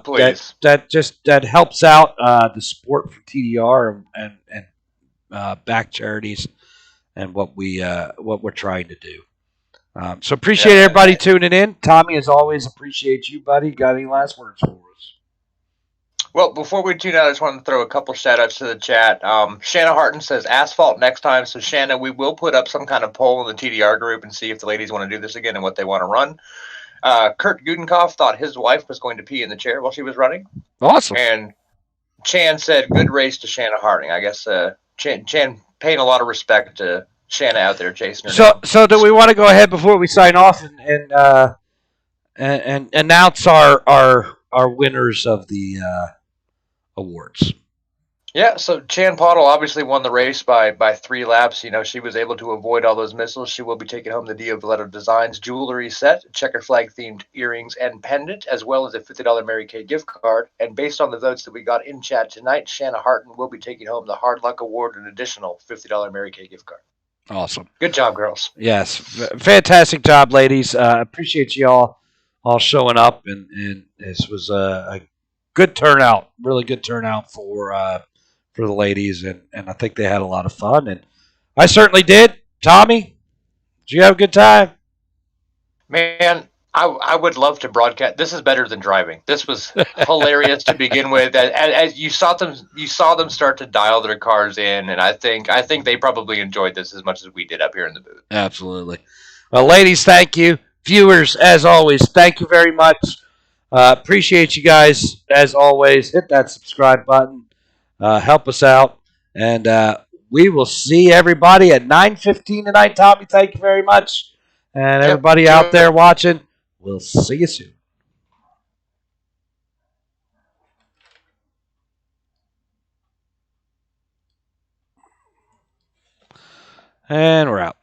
Please. That helps out the support for TDR and back charities and what we're trying to do. So appreciate everybody tuning in. Tommy, as always, appreciate you, buddy. Got any last words for us? Well, before we tune out, I just want to throw a couple shout-outs to the chat. Shanna Harton says asphalt next time. So, Shanna, we will put up some kind of poll in the TDR group and see if the ladies want to do this again and what they want to run. Kurt Gudenkoff thought his wife was going to pee in the chair while she was running. Awesome. And Chan said, good race to Shanna Harding. I guess Chan paying a lot of respect to Shanna out there chasing her. So do we want to go ahead before we sign off and announce our winners of the awards? Yeah, so Chan Pottle obviously won the race by 3 laps. You know, she was able to avoid all those missiles. She will be taking home the Dio Valeto Designs jewelry set, checker flag themed earrings and pendant, as well as a $50 Mary Kay gift card. And based on the votes that we got in chat tonight, Shanna Harton will be taking home the Hard Luck Award and additional $50 Mary Kay gift card. Awesome. Good job, girls. Yes, fantastic job, ladies. Appreciate you all showing up, and this was a good turnout, really good turnout for for the ladies, and I think they had a lot of fun, and I certainly did. Tommy, did you have a good time? Man, I would love to broadcast. This is better than driving. This was hilarious to begin with. As you saw them start to dial their cars in, and I think they probably enjoyed this as much as we did up here in the booth. Absolutely. Well, ladies, thank you. Viewers, as always, thank you very much. Appreciate you guys, as always. Hit that subscribe button. Help us out. And we will see everybody at 9:15 tonight. Tommy, thank you very much. And everybody out there watching, we'll see you soon. And we're out.